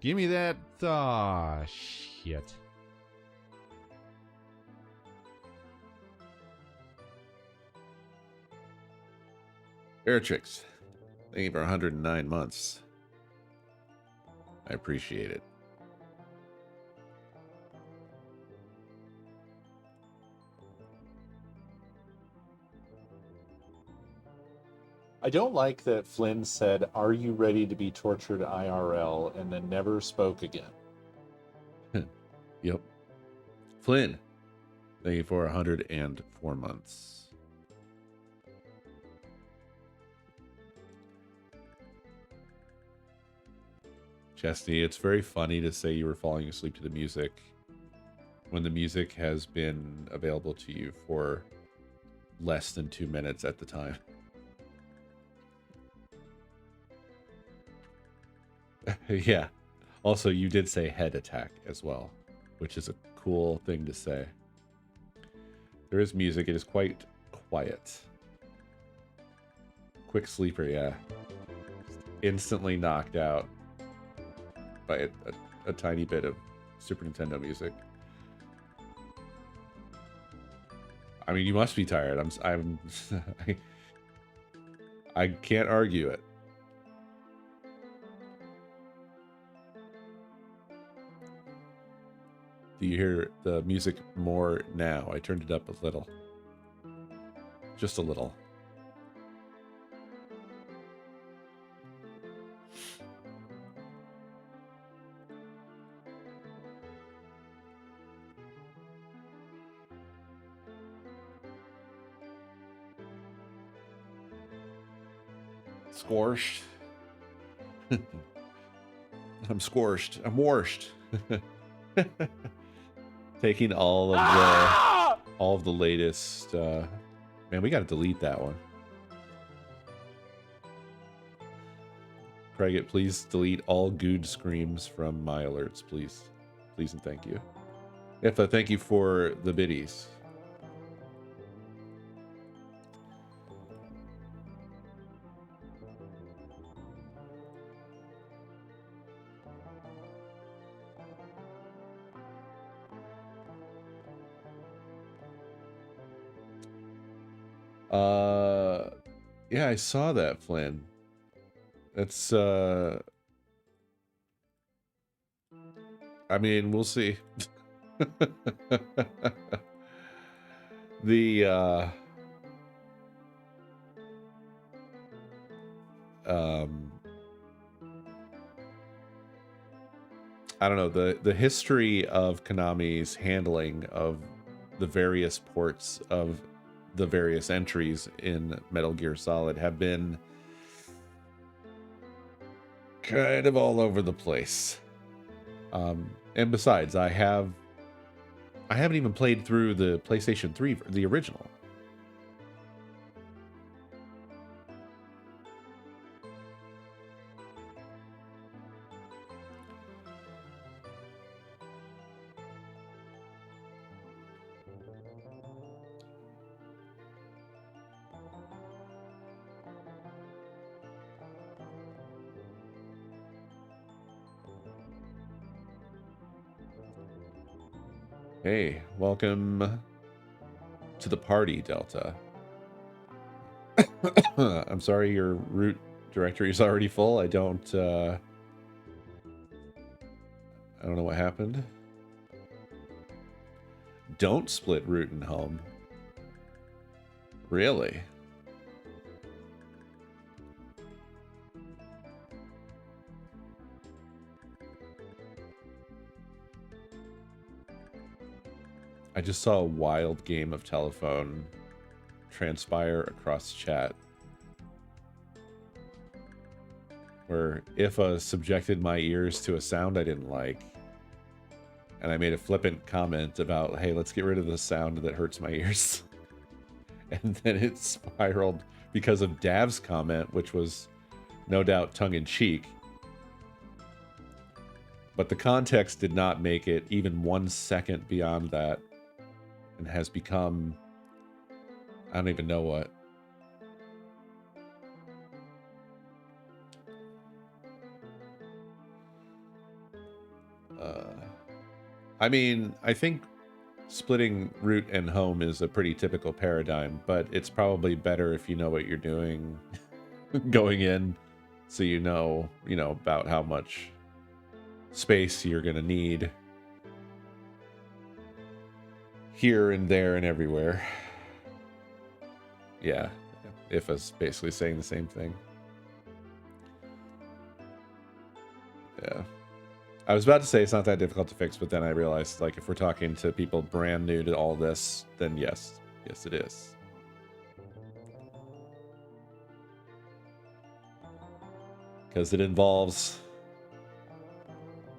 Give me that. Aw, shit. Beatrix, thank you for 109 months. I appreciate it. I don't like that Flynn said, "Are you ready to be tortured IRL?" and then never spoke again. Yep. Flynn, thank you for 104 months. Chesney, it's very funny to say you were falling asleep to the music when the music has been available to you for less than 2 minutes at the time. Yeah. Also, you did say head attack as well, which is a cool thing to say. There is music. It is quite quiet. Quick sleeper, yeah. Instantly knocked out by a tiny bit of Super Nintendo music. I mean, you must be tired. I can't argue it. Do you hear the music more now? I turned it up a little. Just a little. Scorched. I'm scorched. I'm washed. Taking all of the latest. Man, we got to delete that one. Craig, please delete all good screams from my alerts, please. Please and thank you. If thank you for the biddies. Yeah, I saw that, Flynn. That's I mean, we'll see. The I don't know, the history of Konami's handling of the various ports of the various entries in Metal Gear Solid have been kind of all over the place. And besides, I haven't even played through the PlayStation 3, the original. Hey, welcome to the party, Delta. I'm sorry your root directory is already full. I don't know what happened. Don't split root and home. Really? I just saw a wild game of telephone transpire across chat. Where if subjected my ears to a sound I didn't like, and I made a flippant comment about, hey, let's get rid of the sound that hurts my ears. And then it spiraled because of Dav's comment, which was no doubt tongue-in-cheek. But the context did not make it even 1 second beyond that. And has become, I don't even know what. I mean, I think splitting root and home is a pretty typical paradigm, but it's probably better if you know what you're doing going in, so you know about how much space you're going to need here and there and everywhere. Yeah, IFA's basically saying the same thing. Yeah. I was about to say it's not that difficult to fix, but then I realized, like, if we're talking to people brand new to all this, then yes it is. Because it involves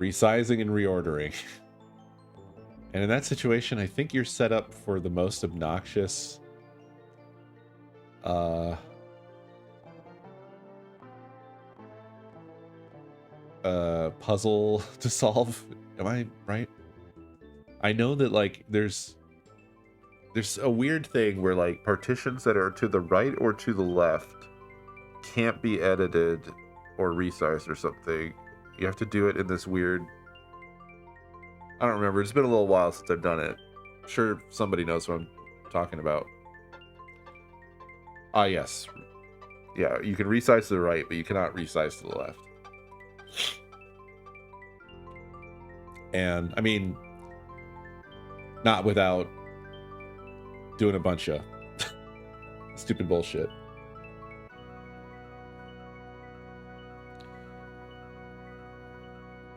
resizing and reordering. And in that situation, I think you're set up for the most obnoxious puzzle to solve. Am I right? I know that, like, there's a weird thing where, like, partitions that are to the right or to the left can't be edited or resized or something. You have to do it in this weird... I don't remember. It's been a little while since I've done it. I'm sure somebody knows what I'm talking about. Ah, yes. Yeah, you can resize to the right, but you cannot resize to the left. And, I mean, not without doing a bunch of stupid bullshit.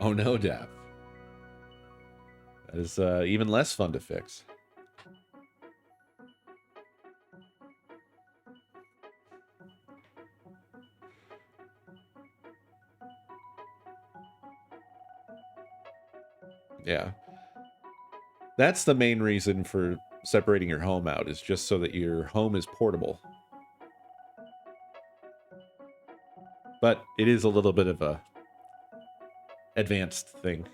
Oh no, Dav. That is even less fun to fix. Yeah. That's the main reason for separating your home out, is just so that your home is portable. But it is a little bit of a advanced thing.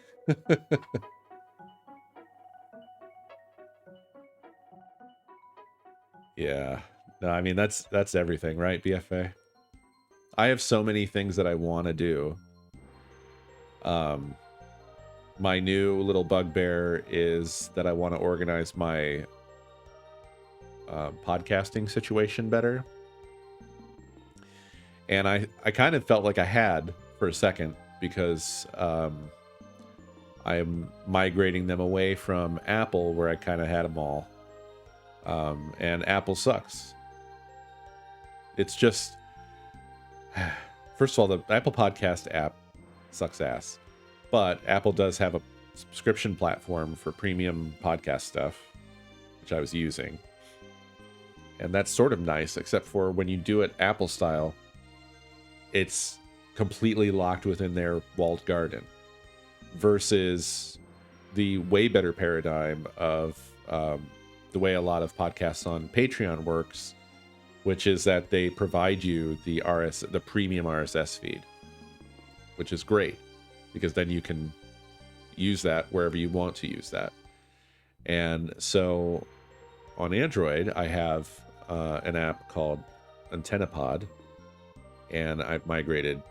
Yeah. No, I mean, that's everything, right, BFA? I have so many things that I want to do. My new little bugbear is that I want to organize my podcasting situation better. And I kind of felt like I had for a second, because I am migrating them away from Apple, where I kind of had them all. And Apple sucks. It's just... First of all, the Apple Podcast app sucks ass. But Apple does have a subscription platform for premium podcast stuff, which I was using. And that's sort of nice, except for when you do it Apple style, it's completely locked within their walled garden. Versus the way better paradigm of the way a lot of podcasts on Patreon works, which is that they provide you the premium RSS feed, which is great, because then you can use that wherever you want to use that. And so on Android, I have an app called AntennaPod, and I've migrated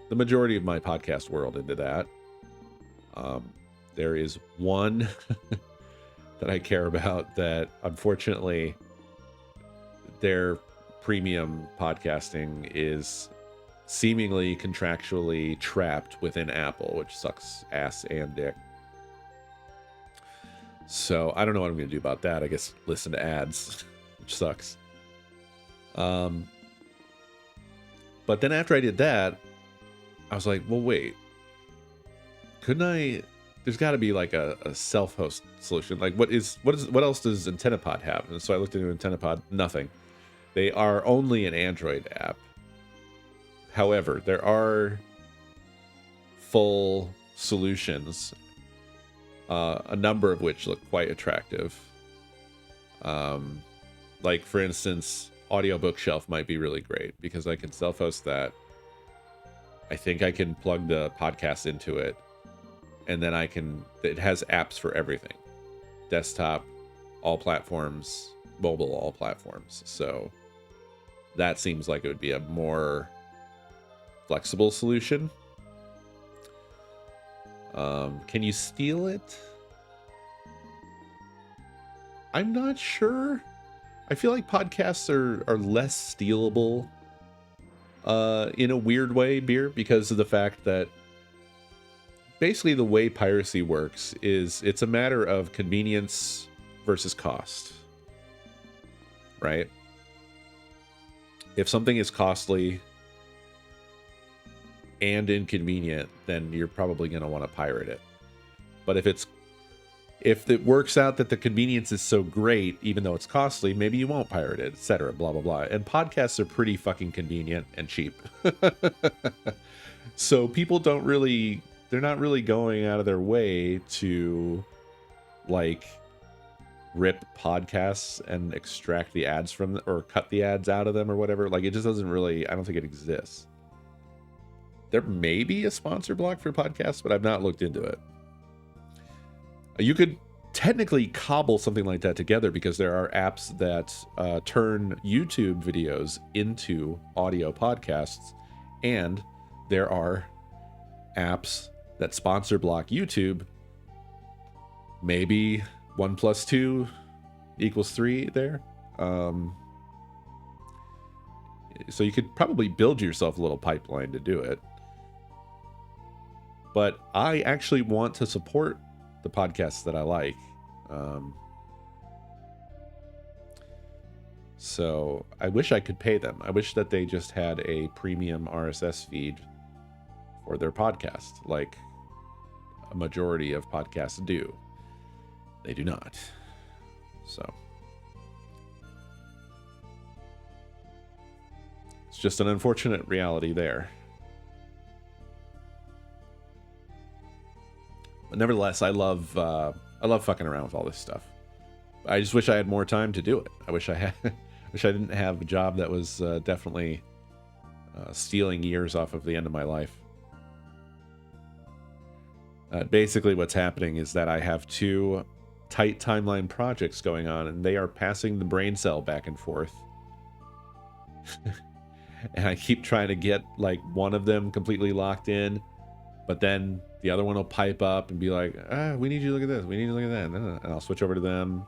the majority of my podcast world into that. There is one that I care about that, unfortunately, their premium podcasting is seemingly contractually trapped within Apple, which sucks ass and dick. So I don't know what I'm going to do about that. I guess listen to ads, which sucks. But then after I did that, I was like, well, wait, couldn't I? There's got to be like a self-host solution. Like, what else does AntennaPod have? And so I looked into AntennaPod. Nothing. They are only an Android app. However, there are full solutions, a number of which look quite attractive. Like, for instance, Audio Bookshelf might be really great, because I can self-host that. I think I can plug the podcast into it, and then it has apps for everything. Desktop, all platforms, mobile, all platforms. So that seems like it would be a more flexible solution. Can you steal it? I'm not sure. I feel like podcasts are less stealable in a weird way, Beer, because of the fact that basically the way piracy works is it's a matter of convenience versus cost, right? If something is costly and inconvenient, then you're probably going to want to pirate it. But if it works out that the convenience is so great, even though it's costly, maybe you won't pirate it, etc. Blah, blah, blah. And podcasts are pretty fucking convenient and cheap. So people they're not really going out of their way to, like, rip podcasts and extract the ads from or cut the ads out of them or whatever. Like, it just doesn't really, I don't think it exists. There may be a sponsor block for podcasts, but I've not looked into it. You could technically cobble something like that together because there are apps that turn YouTube videos into audio podcasts, and there are apps that sponsor block YouTube. Maybe 1 + 2 = 3 there. So you could probably build yourself a little pipeline to do it. But I actually want to support the podcasts that I like. So I wish I could pay them. I wish that they just had a premium RSS feed for their podcast, like a majority of podcasts do. They do not. So it's just an unfortunate reality there. But nevertheless, I love fucking around with all this stuff. I just wish I had more time to do it. I wish I didn't have a job that was definitely stealing years off of the end of my life. Basically, what's happening is that I have 2 tight timeline projects going on, and they are passing the brain cell back and forth. And I keep trying to get, like, one of them completely locked in, but then the other one will pipe up and be like, we need you to look at this, we need you to look at that, and I'll switch over to them,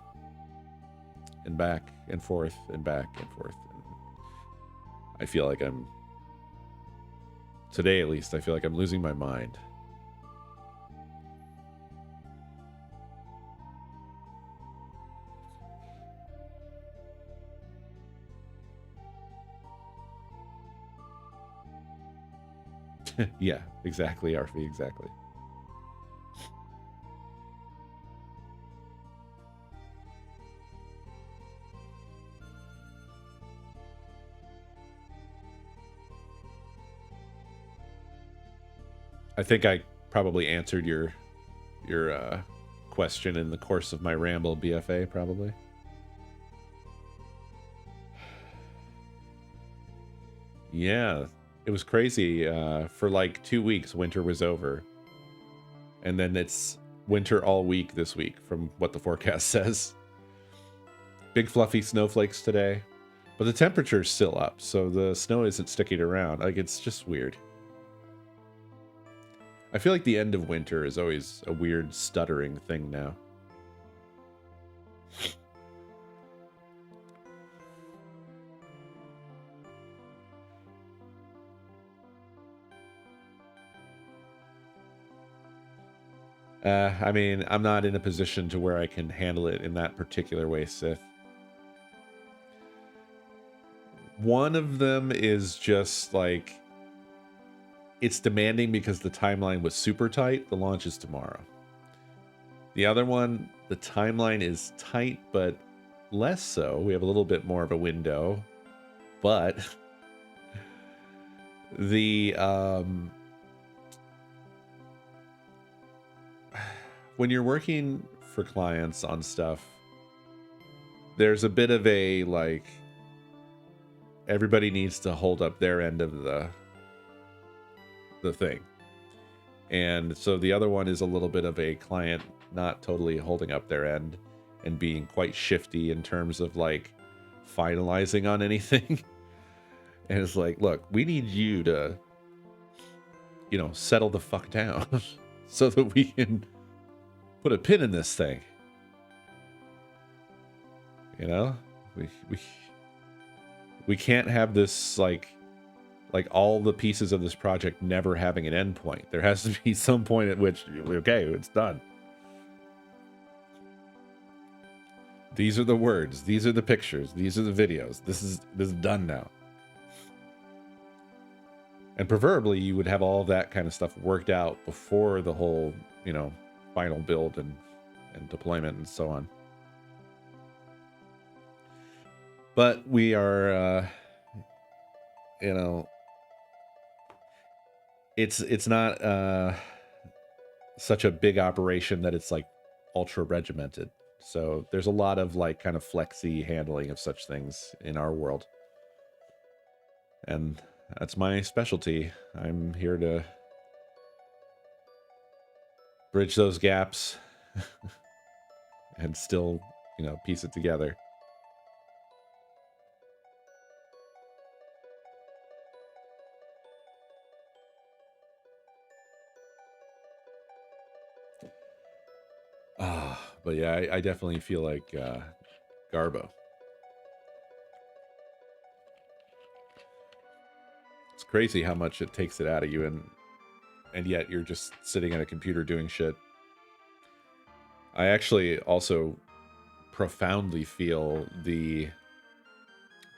and back and forth and back and forth. And I feel like today at least, I feel like I'm losing my mind. Yeah, exactly, Arfie, exactly. I think I probably answered your question in the course of my ramble, BFA, probably. Yeah. It was crazy. For like 2 weeks, winter was over. And then it's winter all week this week, from what the forecast says. Big fluffy snowflakes today. But the temperature's still up, so the snow isn't sticking around. Like, it's just weird. I feel like the end of winter is always a weird stuttering thing now. I mean, I'm not in a position to where I can handle it in that particular way, Sith. One of them is just like, it's demanding because the timeline was super tight. The launch is tomorrow. The other one, the timeline is tight, but less so. We have a little bit more of a window, but the when you're working for clients on stuff, there's a bit of a, like, everybody needs to hold up their end of the thing. And so the other one is a little bit of a client not totally holding up their end and being quite shifty in terms of, like, finalizing on anything. And it's like, look, we need you to, you know, settle the fuck down. so that we can put a pin in this thing. You know, we can't have this like all the pieces of this project never having an end point. There has to be some point at which, okay, it's done. These are the words, these are the pictures, these are the videos. This is done now. And preferably you would have all of that kind of stuff worked out before the whole, you know, final build and deployment and so on. But we are, you know, it's not such a big operation that it's like ultra regimented. So there's a lot of like kind of flexy handling of such things in our world. And that's my specialty. I'm here to bridge those gaps and still, you know, piece it together. But yeah, I definitely feel like Garbo. It's crazy how much it takes it out of you, and yet you're just sitting at a computer doing shit. I actually also profoundly feel the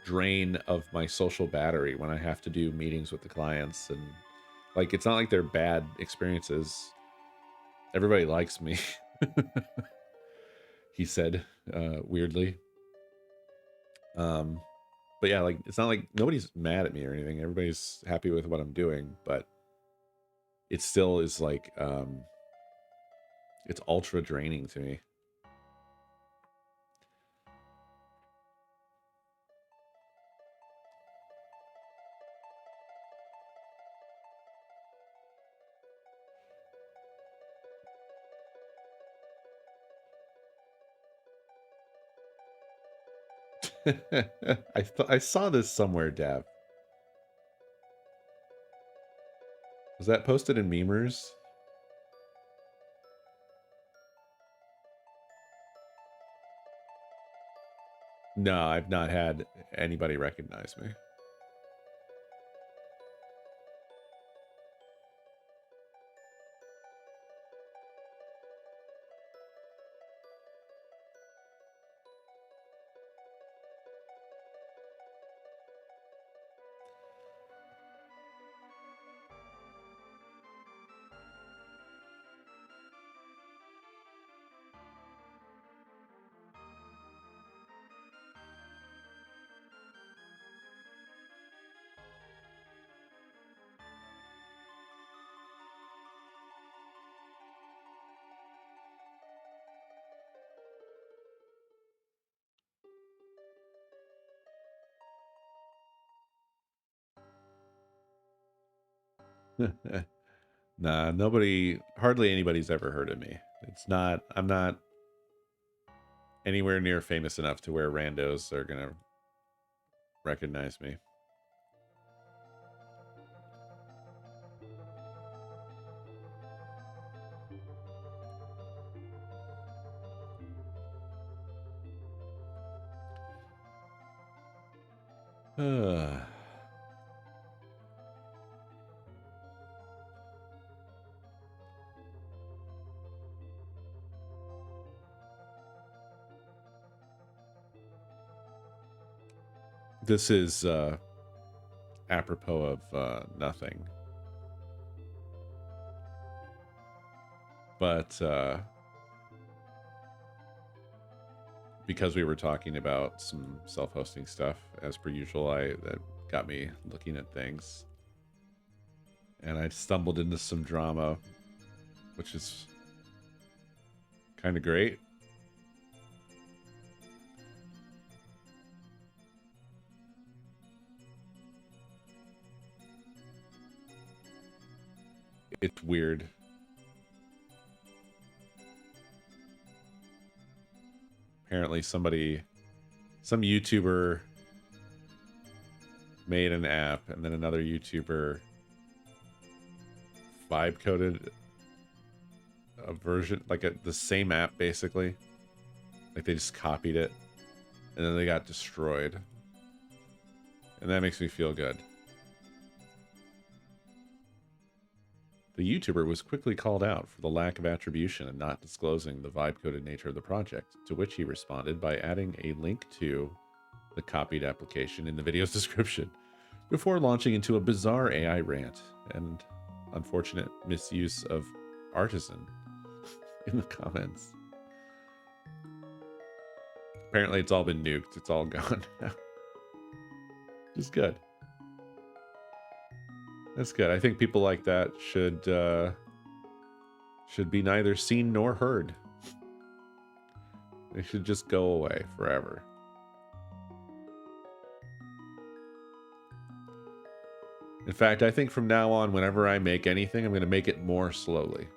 drain of my social battery when I have to do meetings with the clients, and like it's not like they're bad experiences. Everybody likes me. He said weirdly. But yeah, like it's not like nobody's mad at me or anything. Everybody's happy with what I'm doing, but it still is like it's ultra draining to me. I saw this somewhere, Dav. Was that posted in Memers? No, I've not had anybody recognize me. Nah, hardly anybody's ever heard of me. I'm not anywhere near famous enough to where randos are gonna recognize me. This is apropos of nothing. But because we were talking about some self-hosting stuff, as per usual, that got me looking at things. And I stumbled into some drama, which is kind of great. It's weird. Apparently some YouTuber made an app, and then another YouTuber vibe coded a version, like the same app basically. Like they just copied it and then they got destroyed. And that makes me feel good. The YouTuber was quickly called out for the lack of attribution and not disclosing the vibe-coded nature of the project, to which he responded by adding a link to the copied application in the video's description, before launching into a bizarre AI rant and unfortunate misuse of artisan in the comments. Apparently it's all been nuked. It's all gone now. Which is good. That's good. I think people like that should be neither seen nor heard. They should just go away forever. In fact, I think from now on, whenever I make anything, I'm going to make it more slowly.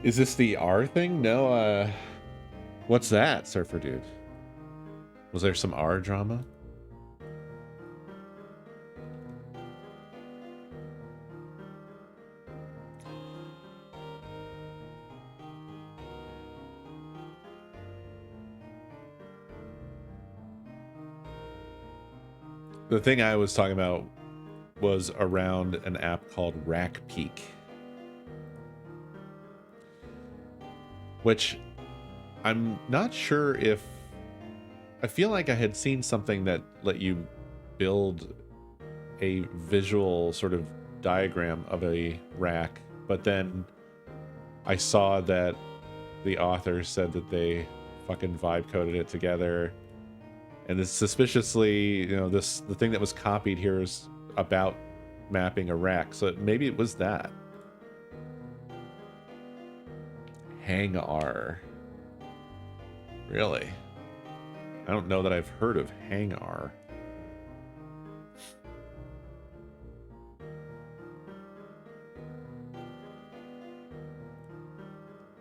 Is this the R thing? No, what's that, Surfer Dude? Was there some R drama? The thing I was talking about was around an app called Rack Peak, which I'm not sure if... I feel like I had seen something that let you build a visual sort of diagram of a rack, but then I saw that the author said that they fucking vibe coded it together. And this suspiciously, you know, the thing that was copied here is about mapping a rack. So maybe it was that. Hang R. Really? I don't know that I've heard of Hang R.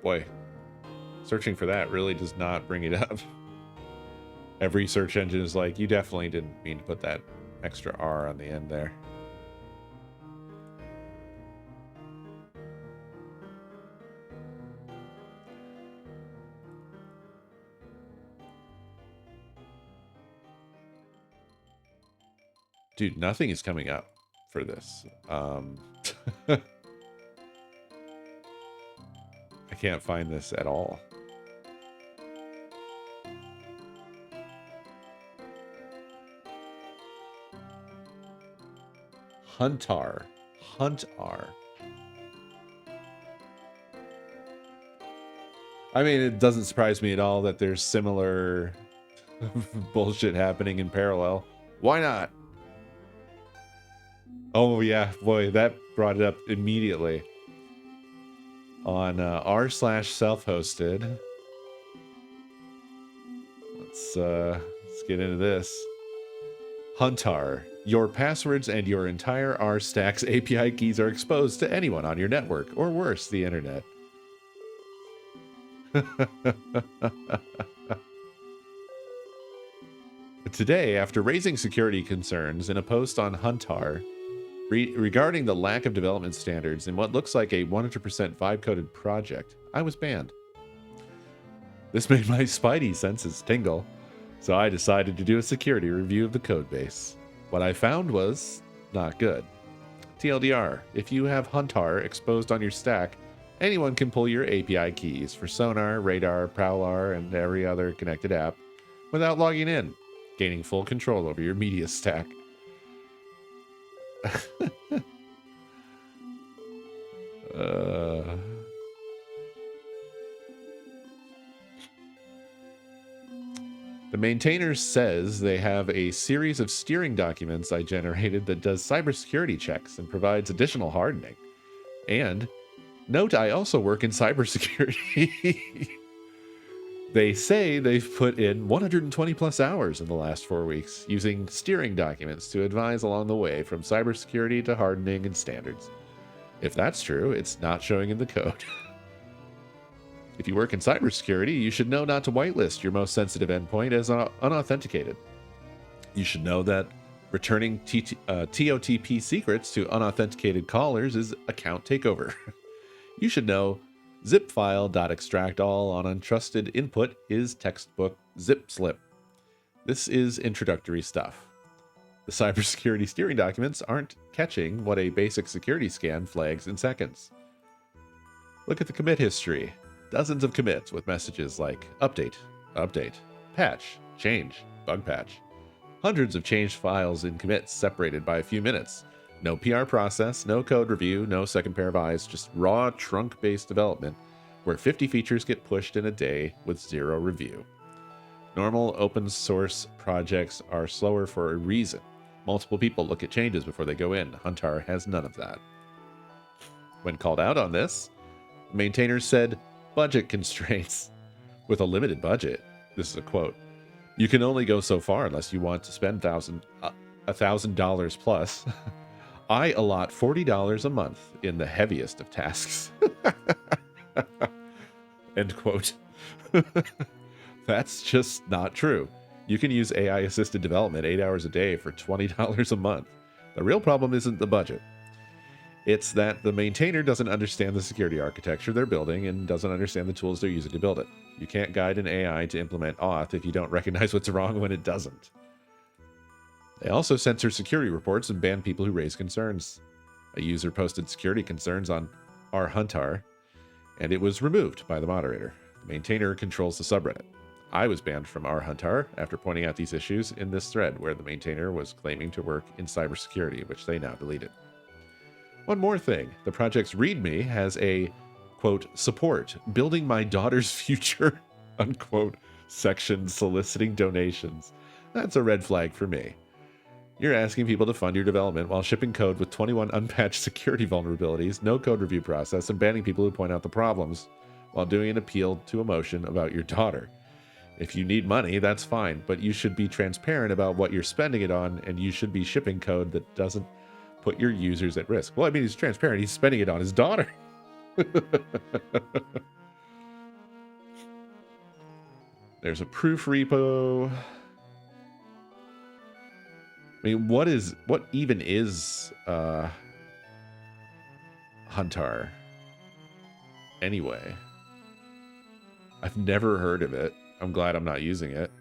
Boy, searching for that really does not bring it up. Every search engine is like, you definitely didn't mean to put that extra R on the end there. Dude, nothing is coming up for this. I can't find this at all. Huntar. Huntar. I mean, it doesn't surprise me at all that there's similar bullshit happening in parallel. Why not? Oh yeah, boy, that brought it up immediately. On r/self-hosted. Let's get into this. Huntar. Your passwords and your entire R-Stack's API keys are exposed to anyone on your network, or worse, the internet. Today, after raising security concerns in a post on Huntar regarding the lack of development standards in what looks like a 100% vibe-coded project, I was banned. This made my spidey senses tingle, so I decided to do a security review of the codebase. What I found was not good. TLDR, if you have Huntar exposed on your stack, anyone can pull your API keys for Sonar, Radar, Prowlar, and every other connected app without logging in, gaining full control over your media stack. The maintainer says they have a series of steering documents I generated that does cybersecurity checks and provides additional hardening. And note, I also work in cybersecurity. They say they've put in 120 plus hours in the last 4 weeks using steering documents to advise along the way from cybersecurity to hardening and standards. If that's true, it's not showing in the code. If you work in cybersecurity, you should know not to whitelist your most sensitive endpoint as unauthenticated. You should know that returning TOTP secrets to unauthenticated callers is account takeover. You should know zipfile.extract all on untrusted input is textbook zip slip. This is introductory stuff. The cybersecurity steering documents aren't catching what a basic security scan flags in seconds. Look at the commit history. Dozens of commits with messages like update, update, patch, change, bug patch. Hundreds of changed files in commits separated by a few minutes. No PR process, no code review, no second pair of eyes, just raw trunk-based development where 50 features get pushed in a day with zero review. Normal open source projects are slower for a reason. Multiple people look at changes before they go in. Huntar has none of that. When called out on this, maintainers said, budget constraints. With a limited budget, this is a quote, you can only go so far unless you want to spend $1,000 plus. I allot $40 a month in the heaviest of tasks. End quote. That's just not true. You can use AI-assisted development 8 hours a day for $20 a month. The real problem isn't the budget. It's that the maintainer doesn't understand the security architecture they're building and doesn't understand the tools they're using to build it. You can't guide an AI to implement auth if you don't recognize what's wrong when it doesn't. They also censor security reports and ban people who raise concerns. A user posted security concerns on r/huntar, and it was removed by the moderator. The maintainer controls the subreddit. I was banned from r/huntar after pointing out these issues in this thread where the maintainer was claiming to work in cybersecurity, which they now deleted. One more thing, the project's README has a, quote, support, building my daughter's future, unquote, section soliciting donations. That's a red flag for me. You're asking people to fund your development while shipping code with 21 unpatched security vulnerabilities, no code review process, and banning people who point out the problems while doing an appeal to emotion about your daughter. If you need money, that's fine, but you should be transparent about what you're spending it on, and you should be shipping code that doesn't put your users at risk. Well, I mean, he's transparent. He's spending it on his daughter. There's a proof repo. I mean, what even is Huntar? Anyway, I've never heard of it. I'm glad I'm not using it.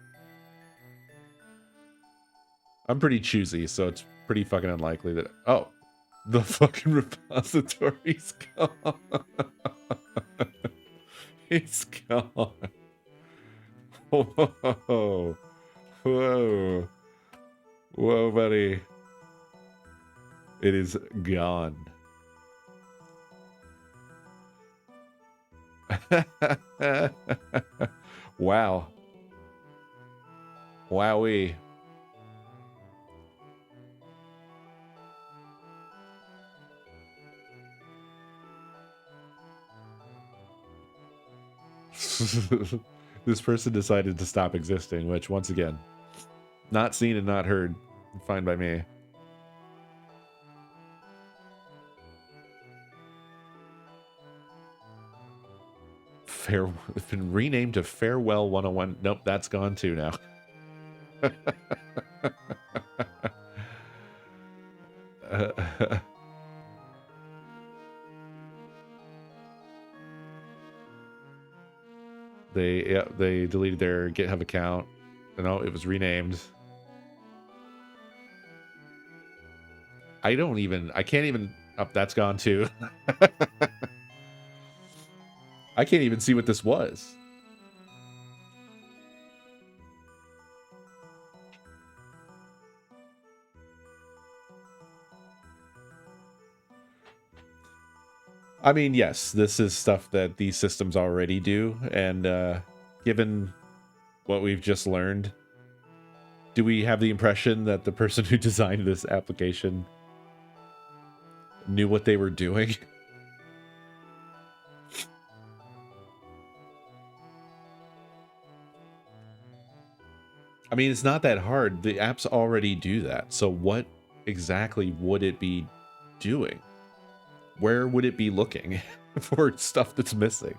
I'm pretty choosy, so it's pretty fucking unlikely that... Oh, the fucking repository's gone. It's gone. Whoa. Whoa. Whoa, buddy. It is gone. Wow. Wowee. This person decided to stop existing, which, once again, not seen and not heard. Fine by me. It's been renamed to Farewell 101. Nope, that's gone too now. They deleted their GitHub account. No, it was renamed. I can't even... Oh, that's gone too. I can't even see what this was. I mean, yes, this is stuff that these systems already do, and given what we've just learned, do we have the impression that the person who designed this application knew what they were doing? I mean, it's not that hard. The apps already do that. So what exactly would it be doing? Where would it be looking for stuff that's missing?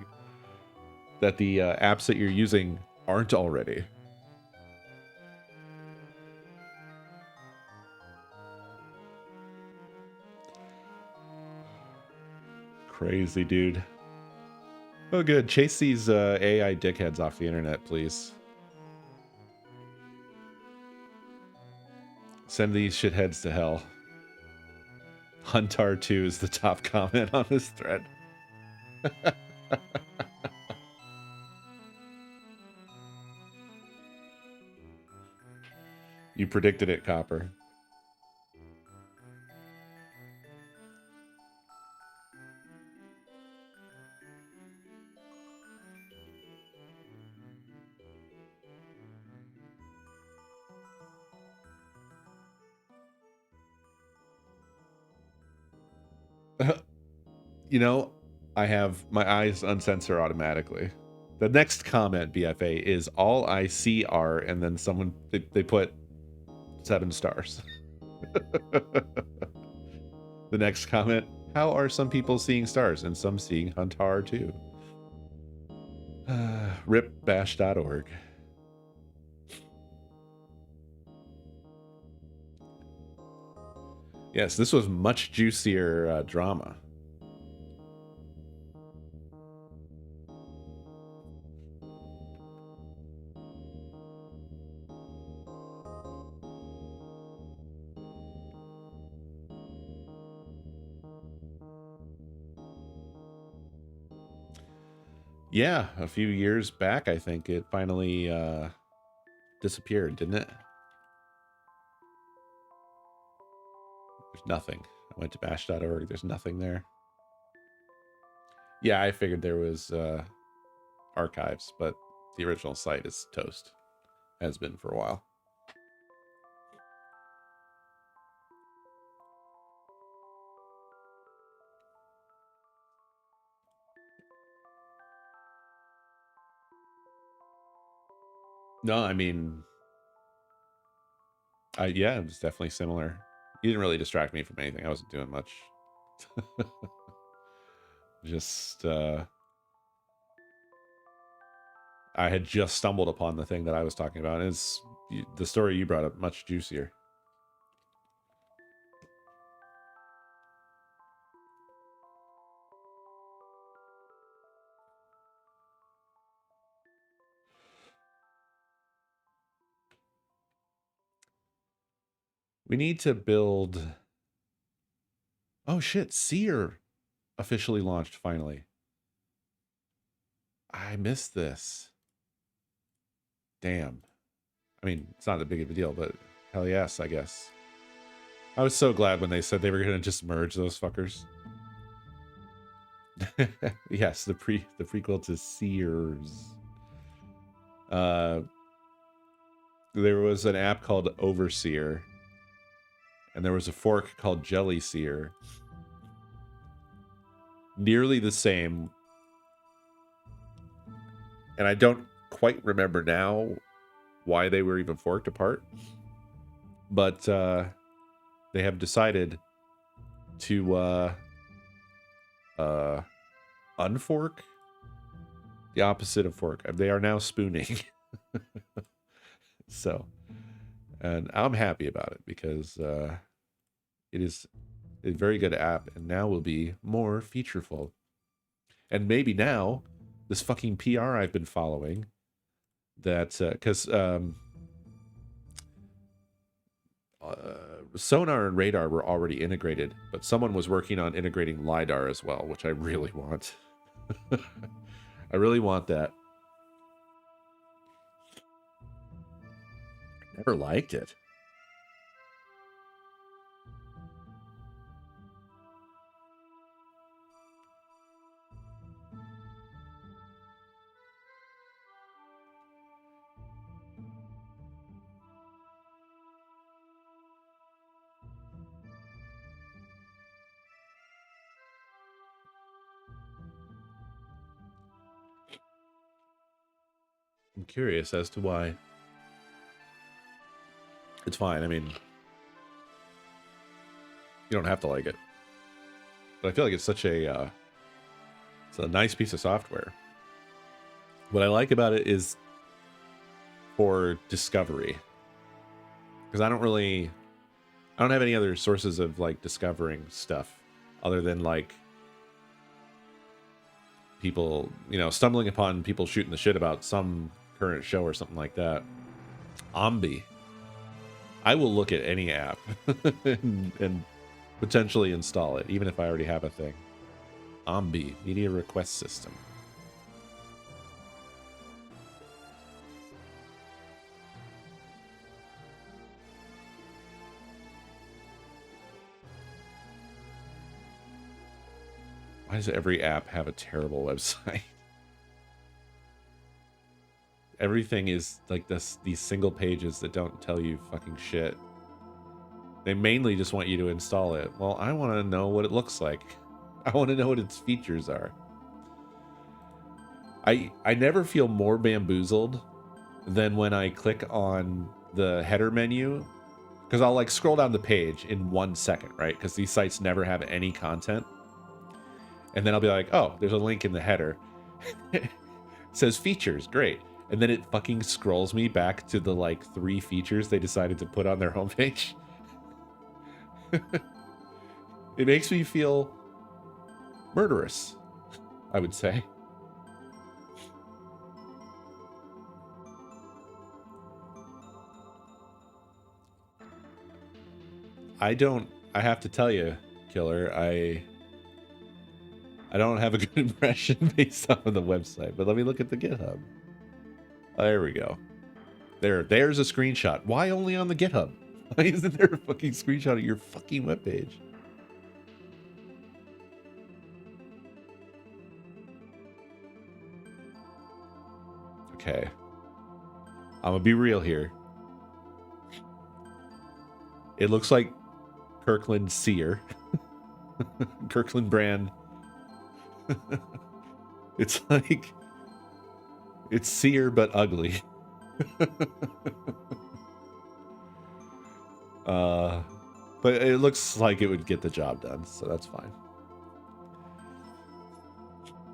that the apps that you're using aren't already. Crazy, dude. Oh, good. Chase these AI dickheads off the internet, please. Send these shitheads to hell. Huntar 2 is the top comment on this thread. You predicted it, Copper. You know, I have my eyes uncensor automatically. The next comment, BFA, is all I see are, and then someone, they put 7 stars. The next comment, how are some people seeing stars and some seeing Huntar too? Ripbash.org. Yes, this was much juicier drama. Yeah, a few years back, I think it finally disappeared, didn't it? There's nothing. I went to bash.org. There's nothing there. Yeah, I figured there was archives, but the original site is toast. Has been for a while. No, I mean, yeah, it was definitely similar. You didn't really distract me from anything. I wasn't doing much. Just, I had just stumbled upon the thing that I was talking about. And it's the story you brought up, much juicier. We need to build... Oh shit, Seer officially launched finally. I missed this. Damn. I mean, it's not that big of a deal, but hell yes, I guess. I was so glad when they said they were going to just merge those fuckers. Yes, the prequel to Seers. There was an app called Overseer, and there was a fork called Jelly Seer. Nearly the same. And I don't quite remember now why they were even forked apart. But they have decided to unfork. The opposite of fork. They are now spooning. So, and I'm happy about it because it is a very good app and now will be more featureful. And maybe now, this fucking PR I've been following, that, because sonar and radar were already integrated, but someone was working on integrating LiDAR as well, which I really want. I really want that. Never liked it. I'm curious as to why. It's fine. I mean, you don't have to like it. But I feel like it's such a it's a nice piece of software. What I like about it is for discovery. Because I don't have any other sources of like discovering stuff other than like people, you know, stumbling upon people shooting the shit about some current show or something like that. Ombi. I will look at any app and potentially install it, even if I already have a thing. Ombi, Media Request System. Why does every app have a terrible website? Everything is like these single pages that don't tell you fucking shit. They mainly just want you to install it. Well, I want to know what it looks like. I want to know what its features are. I never feel more bamboozled than when I click on the header menu, because I'll like scroll down the page in 1 second, right? Because these sites never have any content. And then I'll be like, oh, there's a link in the header. It says features, great. And then it fucking scrolls me back to the like 3 features they decided to put on their homepage. It makes me feel murderous, I would say. I have to tell you, Killer, I don't have a good impression based on the website, but let me look at the GitHub. There we go. There's a screenshot. Why only on the GitHub? Why isn't there a fucking screenshot of your fucking webpage? Okay. I'm gonna be real here. It looks like Kirkland Sear. Kirkland brand. It's like... It's Sear, but ugly. But it looks like it would get the job done, so that's fine.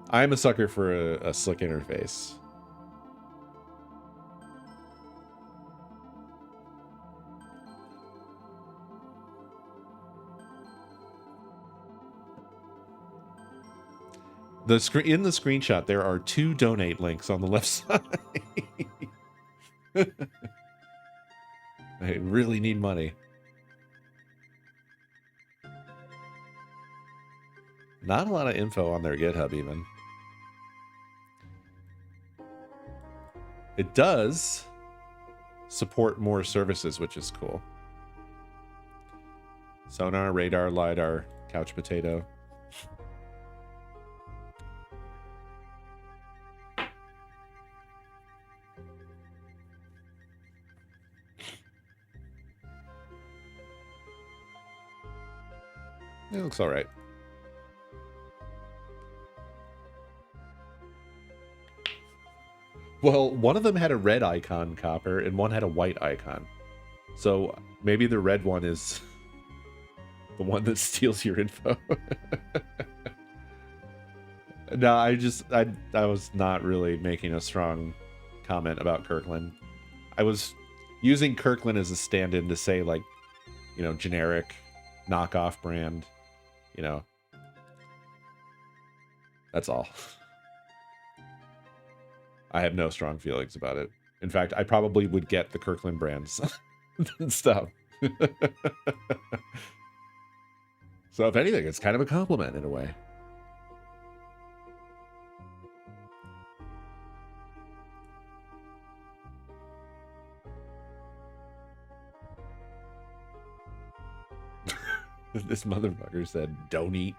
I'm a sucker for a slick interface. In the screenshot, there are 2 donate links on the left side. I really need money. Not a lot of info on their GitHub, even. It does support more services, which is cool. Sonar, radar, lidar, couch potato. It looks all right. Well, one of them had a red icon, Copper, and one had a white icon. So maybe the red one is the one that steals your info. No, I was not really making a strong comment about Kirkland. I was using Kirkland as a stand-in to say, like, you know, generic, knockoff brand, you know. That's all. I have no strong feelings about it. In fact, I probably would get the Kirkland brands and stuff. So if anything, it's kind of a compliment in a way. This motherfucker said, don't eat.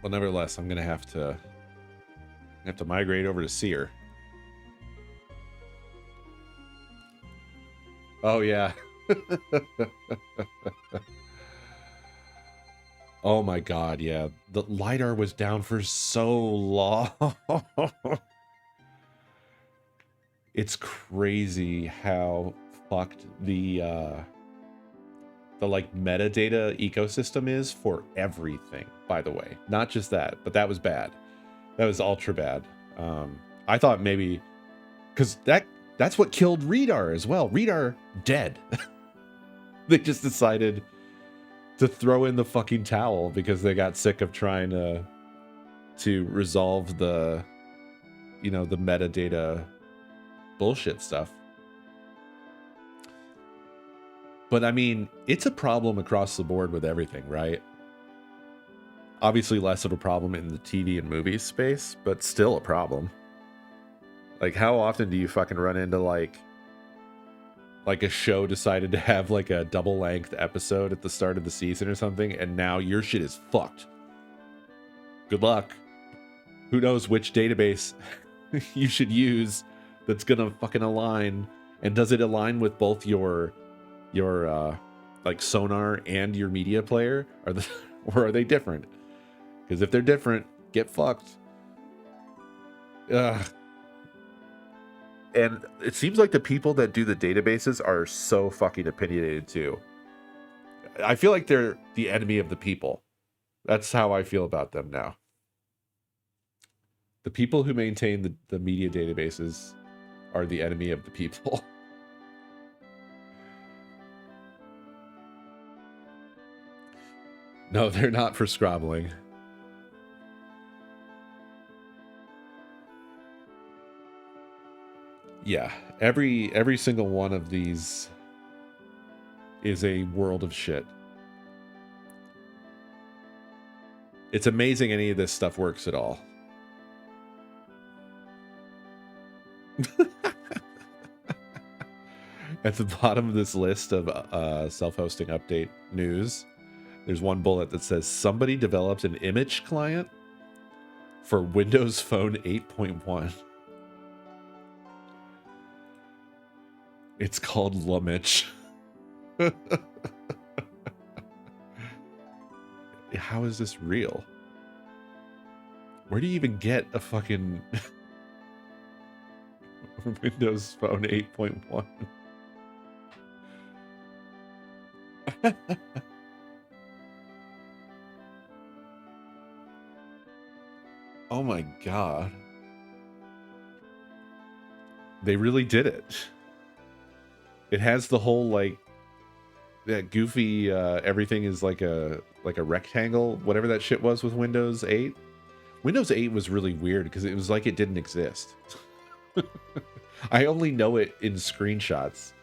Well, nevertheless, I'm gonna have to migrate over to Sear. Oh yeah. Oh my god, yeah. The LiDAR was down for so long. It's crazy how fucked the like metadata ecosystem is for everything, by the way. Not just that, but that was bad. That was ultra bad. I thought maybe because that's what killed Redar as well. Redar dead. They just decided to throw in the fucking towel because they got sick of trying to resolve the, you know, the metadata bullshit stuff. But I mean, it's a problem across the board with everything, right? Obviously less of a problem in the TV and movies space, but still a problem. Like, how often do you fucking run into like a show decided to have like a double length episode at the start of the season or something, and now your shit is fucked. Good luck. Who knows which database you should use that's gonna fucking align, and does it align with both your like sonar and your media player? Or are they different? Because if they're different, get fucked. Ugh. And it seems like the people that do the databases are so fucking opinionated too. I feel like they're the enemy of the people. That's how I feel about them now. The people who maintain the media databases are the enemy of the people. No, they're not for scrobbling. Yeah, every single one of these is a world of shit. It's amazing any of this stuff works at all. At the bottom of this list of self-hosting update news, there's one bullet that says somebody developed an image client for Windows Phone 8.1. It's called Lumich. How is this real? Where do you even get a fucking Windows Phone 8.1? Oh my god. They really did it. It has the whole like that goofy everything is like a rectangle, whatever that shit was with Windows 8. Windows 8 was really weird because it was like it didn't exist. I only know it in screenshots.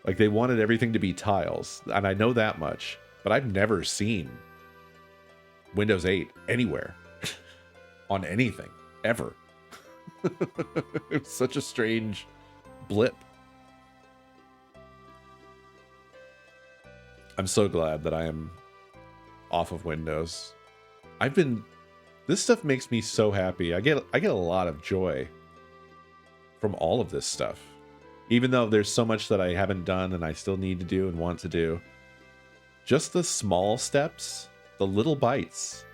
Like they wanted everything to be tiles, and I know that much, but I've never seen Windows 8 anywhere on anything ever. It was such a strange blip. I'm so glad that I am off of Windows. This stuff makes me so happy. I get a lot of joy from all of this stuff. Even though there's so much that I haven't done and I still need to do and want to do. Just the small steps, the little bites,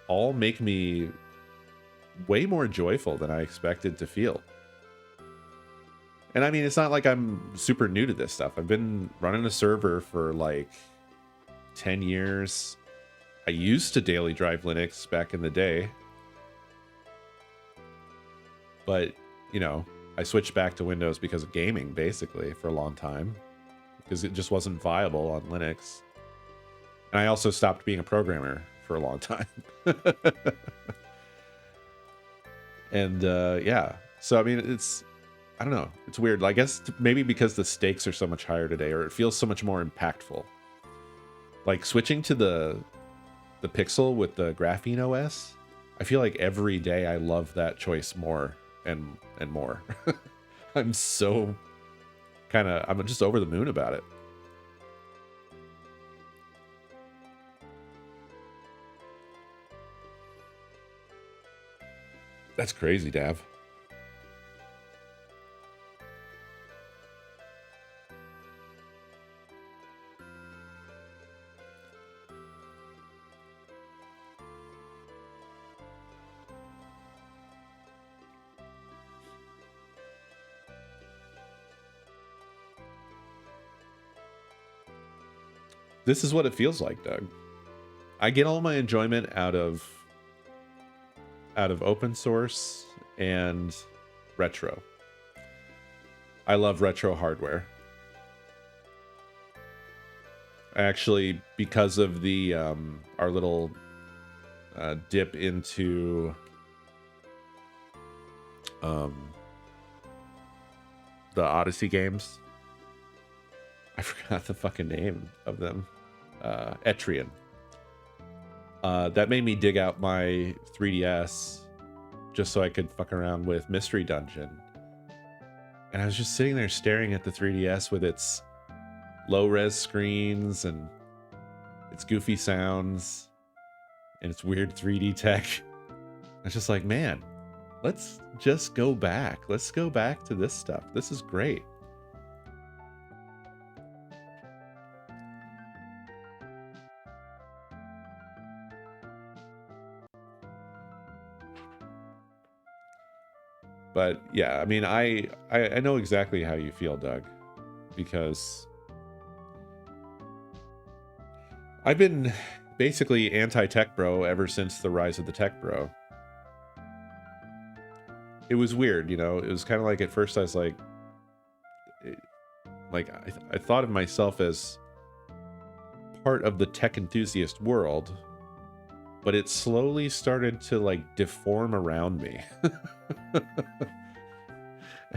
all make me way more joyful than I expected to feel. And I mean, it's not like I'm super new to this stuff. I've been running a server for like 10 years. I used to daily drive Linux back in the day. But, you know, I switched back to Windows because of gaming, basically, for a long time. Because it just wasn't viable on Linux. And I also stopped being a programmer for a long time. And, yeah. So, I mean, I don't know. It's weird. I guess maybe because the stakes are so much higher today, or it feels so much more impactful. Like switching to the Pixel with the Graphene OS, I feel like every day I love that choice more and more. I'm just over the moon about it. That's crazy, Dav. This is what it feels like, Doug. I get all my enjoyment out of open source and retro. I love retro hardware. Actually, because of the our little dip into the Odyssey games. I forgot the fucking name of them. Etrian. That made me dig out my 3DS just so I could fuck around with Mystery Dungeon. And I was just sitting there staring at the 3DS with its low-res screens and its goofy sounds and its weird 3D tech. I was just like, man, let's just go back. Let's go back to this stuff. This is great. But yeah, I mean, I know exactly how you feel, Doug, because I've been basically anti-tech bro ever since the rise of the tech bro. It was weird, you know. It was kind of like, at first I was like, I thought of myself as part of the tech enthusiast world, but it slowly started to like deform around me.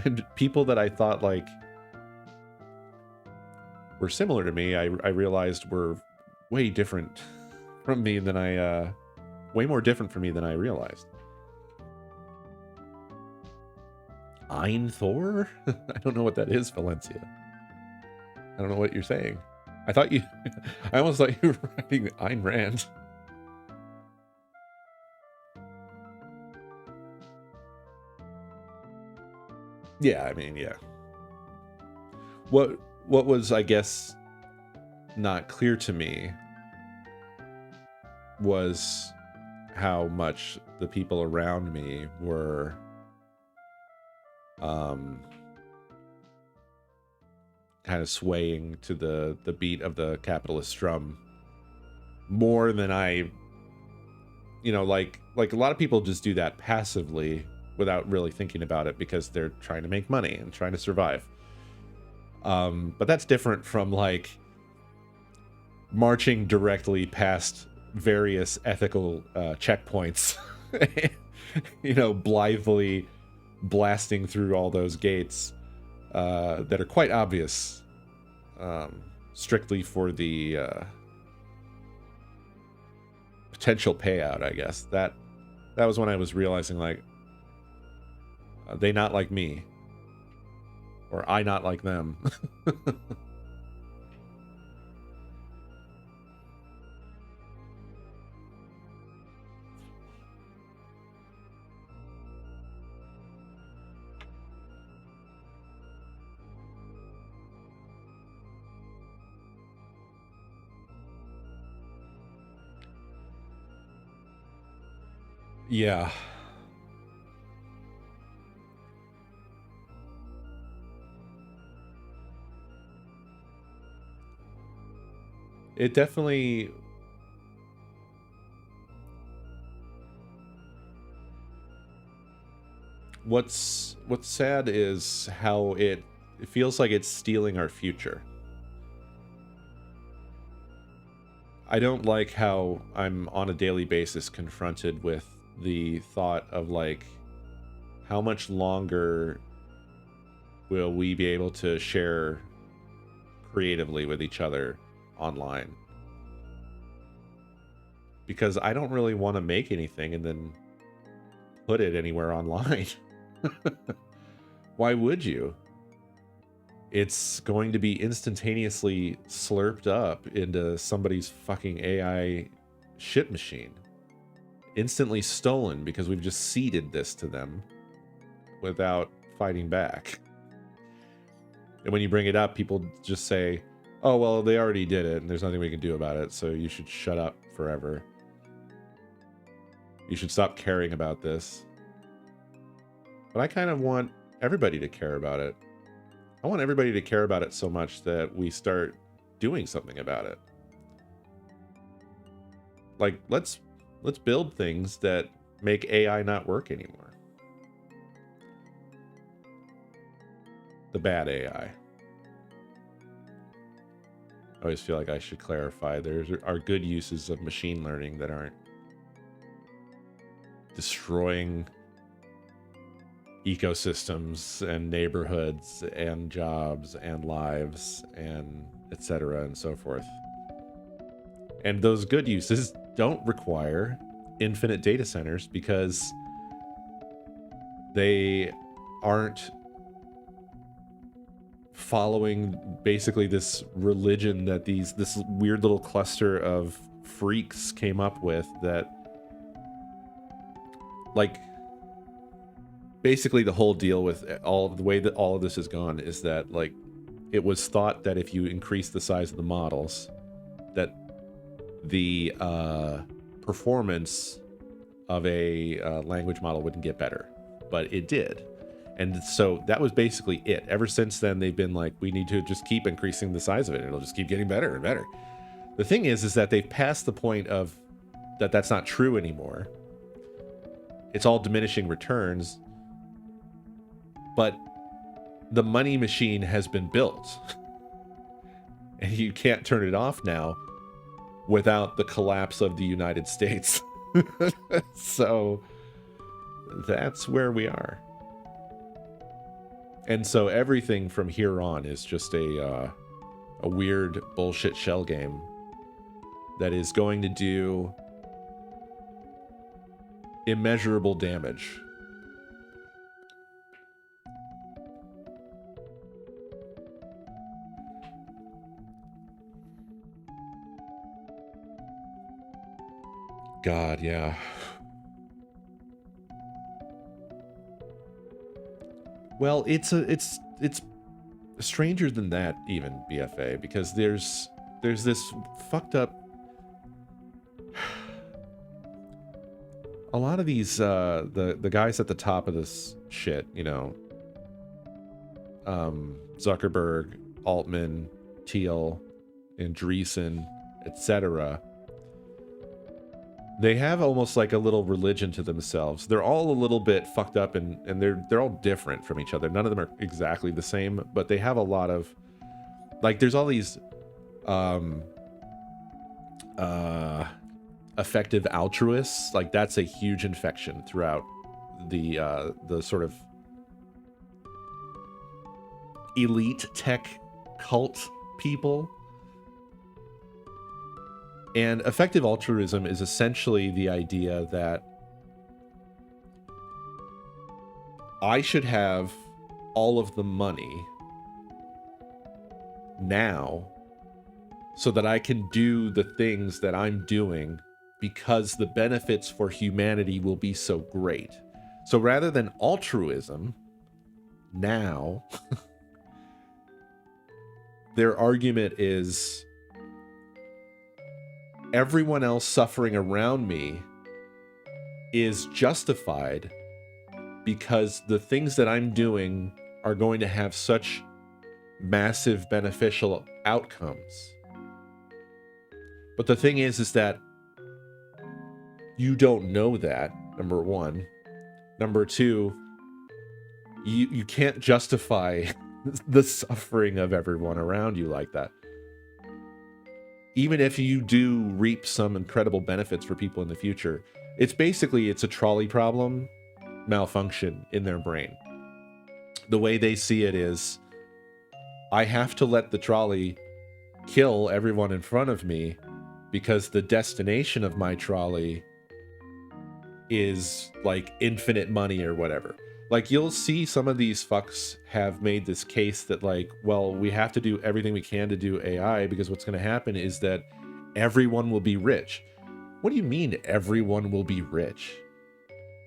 And people that I thought like were similar to me, I realized were way different from me than way more different from me than I realized. Ein Thor? I don't know what that is, Valencia. I don't know what you're saying. I almost thought you were writing Ayn Rand. Yeah, I mean, yeah. What was, I guess, not clear to me was how much the people around me were kind of swaying to the beat of the capitalist drum more than I, you know, like a lot of people just do that passively without really thinking about it because they're trying to make money and trying to survive. But that's different from like marching directly past various ethical checkpoints, you know, blithely blasting through all those gates that are quite obvious, strictly for the potential payout, I guess. That was when I was realizing, like, they not like me, or I not like them. Yeah. It definitely... What's sad is how it feels like it's stealing our future. I don't like how I'm on a daily basis confronted with the thought of, like, how much longer will we be able to share creatively with each other online? Because I don't really want to make anything and then put it anywhere online. Why would you? It's going to be instantaneously slurped up into somebody's fucking AI shit machine. Instantly stolen because we've just ceded this to them without fighting back. And when you bring it up, people just say, oh, well, they already did it and there's nothing we can do about it, so you should shut up forever. You should stop caring about this. But I kind of want everybody to care about it. I want everybody to care about it so much that we start doing something about it. Like, let's build things that make AI not work anymore. The bad AI. I always feel like I should clarify there are good uses of machine learning that aren't destroying ecosystems and neighborhoods and jobs and lives and etc. and so forth. And those good uses don't require infinite data centers because they aren't following basically this religion that this weird little cluster of freaks came up with that, like, basically the whole deal with all of the way that all of this has gone is that, like, it was thought that if you increase the size of the models, that the performance of a language model wouldn't get better, but it did. And so that was basically it. Ever since then, they've been like, we need to just keep increasing the size of it. It'll just keep getting better and better. The thing is that they've passed the point of that's not true anymore. It's all diminishing returns. But the money machine has been built. And you can't turn it off now without the collapse of the United States. So that's where we are. And so everything from here on is just a weird bullshit shell game that is going to do immeasurable damage. God, yeah. Well, it's stranger than that even, BFA, because there's this fucked up. A lot of these the guys at the top of this shit, you know, Zuckerberg, Altman, Thiel, Andreessen, etc. They have almost like a little religion to themselves. They're all a little bit fucked up, and they're all different from each other. None of them are exactly the same, but they have a lot of, like, there's all these effective altruists. Like, that's a huge infection throughout the sort of elite tech cult people. And effective altruism is essentially the idea that I should have all of the money now so that I can do the things that I'm doing because the benefits for humanity will be so great. So rather than altruism, now, their argument is everyone else suffering around me is justified because the things that I'm doing are going to have such massive beneficial outcomes. But the thing is that you don't know that, number one. Number two, you can't justify the suffering of everyone around you like that. Even if you do reap some incredible benefits for people in the future, it's a trolley problem malfunction in their brain. The way they see it is, I have to let the trolley kill everyone in front of me because the destination of my trolley is like infinite money or whatever. Like, you'll see some of these fucks have made this case that, like, well, we have to do everything we can to do AI because what's going to happen is that everyone will be rich. What do you mean everyone will be rich?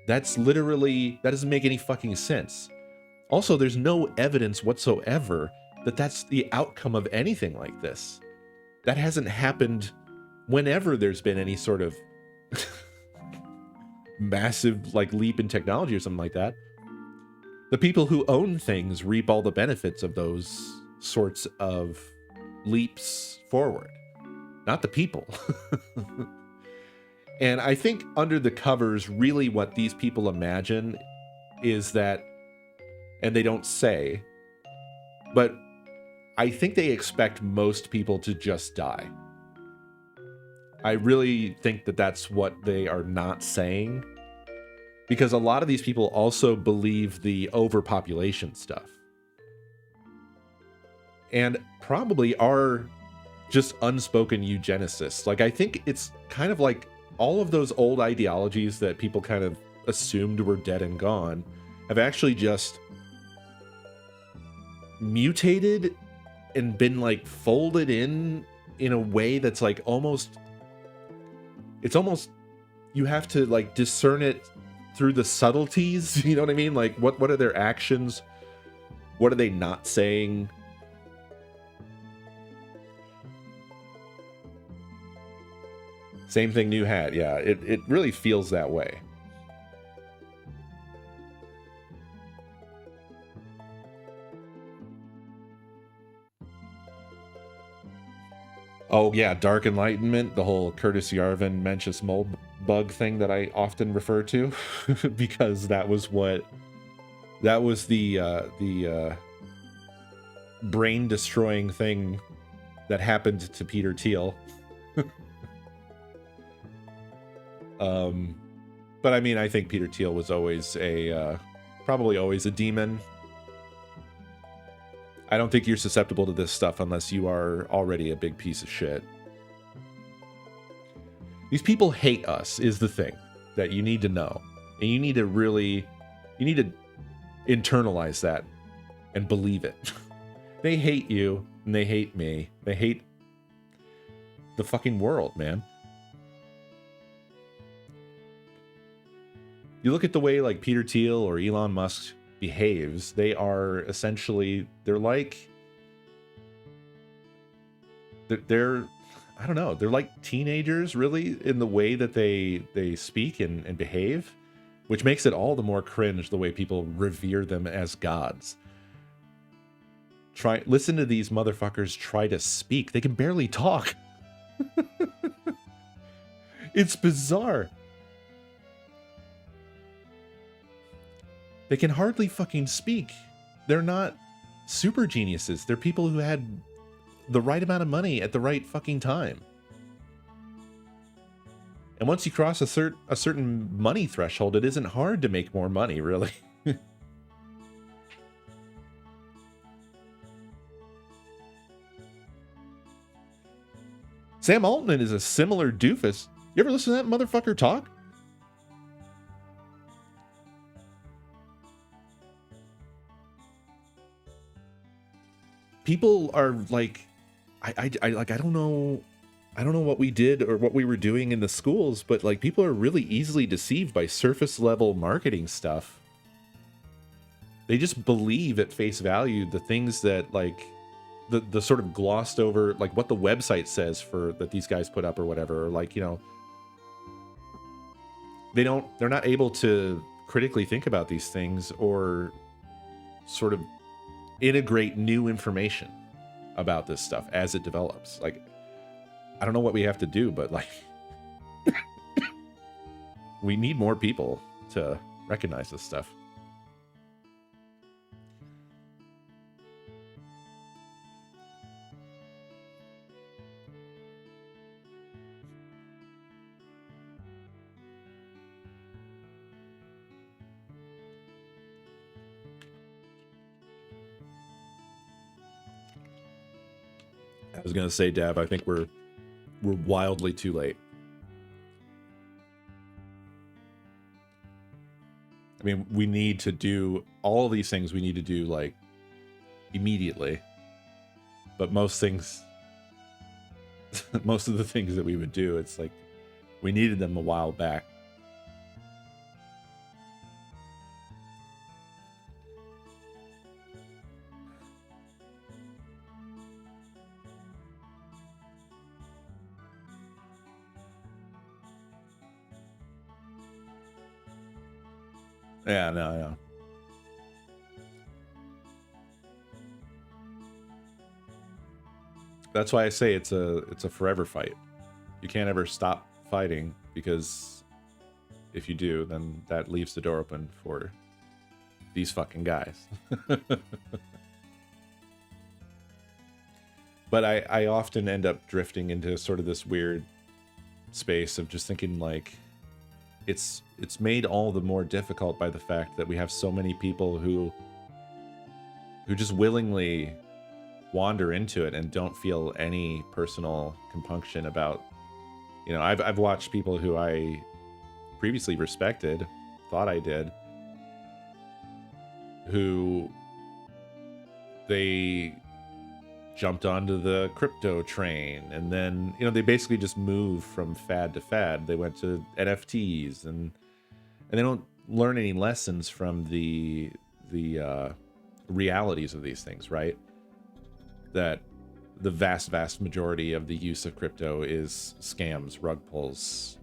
That doesn't make any fucking sense. Also, there's no evidence whatsoever that that's the outcome of anything like this. That hasn't happened whenever there's been any sort of massive, like, leap in technology or something like that. The people who own things reap all the benefits of those sorts of leaps forward, not the people. And I think under the covers, really what these people imagine is that, and they don't say, but I think they expect most people to just die. I really think that that's what they are not saying, because a lot of these people also believe the overpopulation stuff and probably are just unspoken eugenicists. Like, I think it's kind of like all of those old ideologies that people kind of assumed were dead and gone have actually just mutated and been like folded in a way that's like almost, it's almost, you have to like discern it through the subtleties. You know what I mean? Like, what are their actions? What are they not saying? Same thing, new hat. Yeah, it really feels that way. Oh yeah, Dark Enlightenment, the whole Curtis Yarvin Mencius mold bug thing that I often refer to, because that was the brain destroying thing that happened to Peter Thiel. But I mean, I think Peter Thiel was always probably always a demon. I don't think you're susceptible to this stuff unless you are already a big piece of shit. These people hate us is the thing that you need to know. And you need to internalize that and believe it. They hate you and they hate me. They hate the fucking world, man. You look at the way like Peter Thiel or Elon Musk behaves, they are essentially, they're I don't know, they're like teenagers really in the way that they speak and behave, which makes it all the more cringe the way people revere them as gods. Listen to these motherfuckers try to speak. They can barely talk. It's bizarre. They can hardly fucking speak. They're not super geniuses. They're people who had the right amount of money at the right fucking time. And once you cross a certain money threshold, it isn't hard to make more money, really. Sam Altman is a similar doofus. You ever listen to that motherfucker talk? People are like, I don't know what we did or what we were doing in the schools, but like people are really easily deceived by surface level marketing stuff. They just believe at face value the things that like the sort of glossed over, like what the website says for that these guys put up or whatever, or like, you know, they're not able to critically think about these things or sort of integrate new information about this stuff as it develops. Like, I don't know what we have to do, but like we need more people to recognize this stuff. I was gonna say, Dav, I think we're wildly too late. I mean, we need to do all these things we need to do like immediately. But most things, most of the things that we would do, it's like we needed them a while back. Yeah, no. That's why I say it's a forever fight. You can't ever stop fighting, because if you do, then that leaves the door open for these fucking guys. But I often end up drifting into sort of this weird space of just thinking like it's made all the more difficult by the fact that we have so many people who just willingly wander into it and don't feel any personal compunction about, you know, I've watched people who I previously respected, thought I did, who they jumped onto the crypto train, and then, you know, they basically just moved from fad to fad. They went to NFTs, and they don't learn any lessons from the realities of these things, right? That the vast majority of the use of crypto is scams, rug pulls.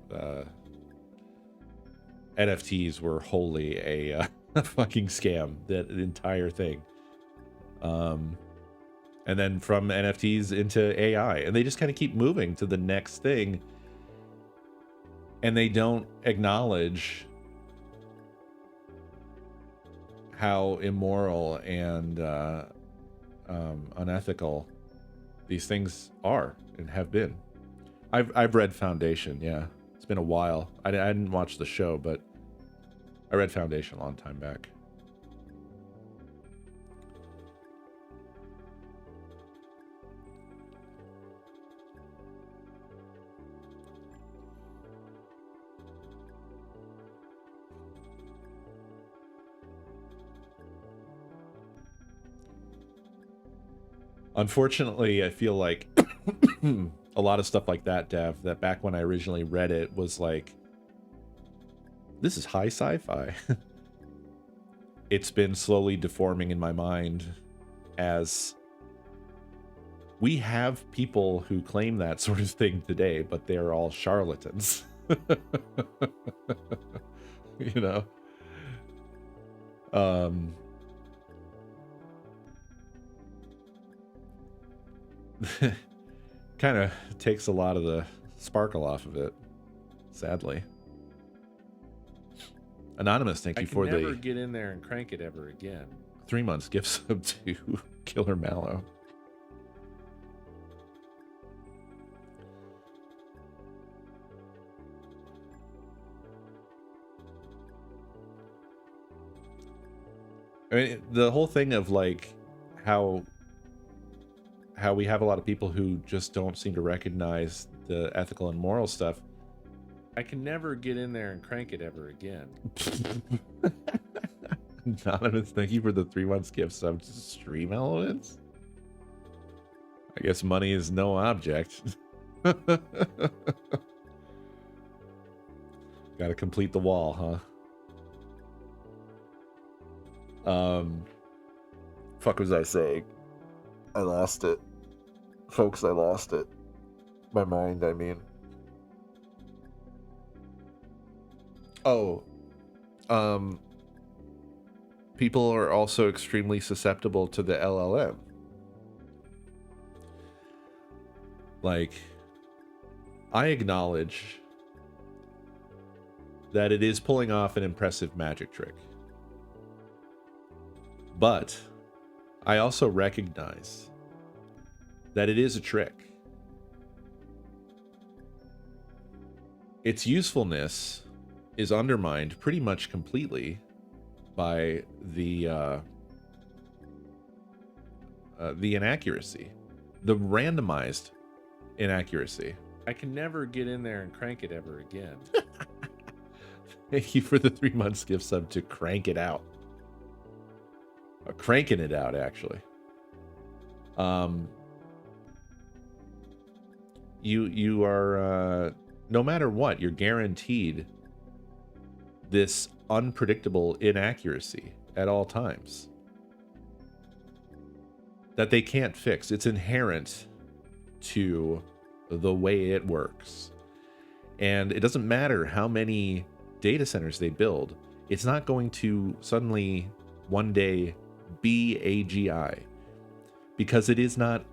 NFTs were wholly a fucking scam, that entire thing. And then from NFTs into AI, and they just kind of keep moving to the next thing, and they don't acknowledge how immoral and unethical these things are and have been. I've read Foundation, yeah. It's been a while. I didn't watch the show, but I read Foundation a long time back. Unfortunately, I feel like a lot of stuff like that, Dev, that back when I originally read it was like, this is high sci-fi. It's been slowly deforming in my mind as we have people who claim that sort of thing today, but they're all charlatans. You know? Kind of takes a lot of the sparkle off of it, sadly. Anonymous, thank you for the... I can never get in there and crank it ever again. 3 months gift sub to Killer Mallow. I mean, the whole thing of like how we have a lot of people who just don't seem to recognize the ethical and moral stuff. I can never get in there and crank it ever again. Anonymous, thank you for the 3 months gift sub to Stream Elements. I guess money is no object. Gotta complete the wall, huh? Fuck was I saying? I lost it. Folks, I lost it. My mind, I mean. People are also extremely susceptible to the LLM. Like, I acknowledge that it is pulling off an impressive magic trick. But I also recognize that it is a trick. Its usefulness is undermined pretty much completely by the inaccuracy, the randomized inaccuracy. I can never get in there and crank it ever again. Thank you for the 3 months gift sub to Crank It Out. Cranking it out, actually. You are no matter what, you're guaranteed this unpredictable inaccuracy at all times that they can't fix. It's inherent to the way it works. And it doesn't matter how many data centers they build. It's not going to suddenly one day be AGI, because it is not.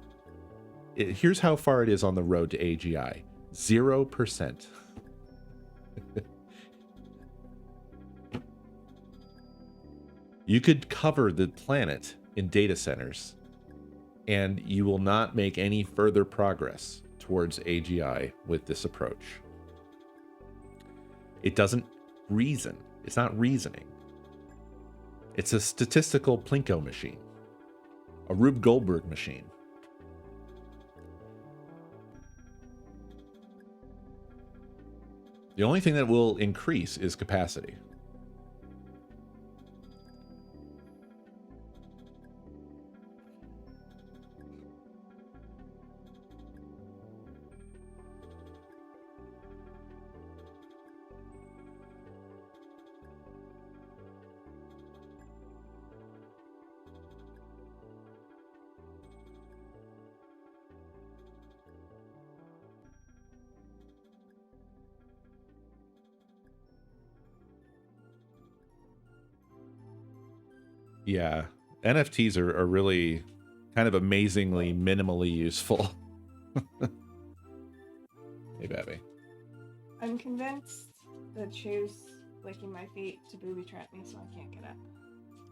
Here's how far it is on the road to AGI. 0%. You could cover the planet in data centers, and you will not make any further progress towards AGI with this approach. It doesn't reason. It's not reasoning. It's a statistical Plinko machine, a Rube Goldberg machine. The only thing that will increase is capacity. Yeah, NFTs are really kind of amazingly minimally useful. Hey, Babby. I'm convinced that Chew's licking my feet to booby trap me so I can't get up.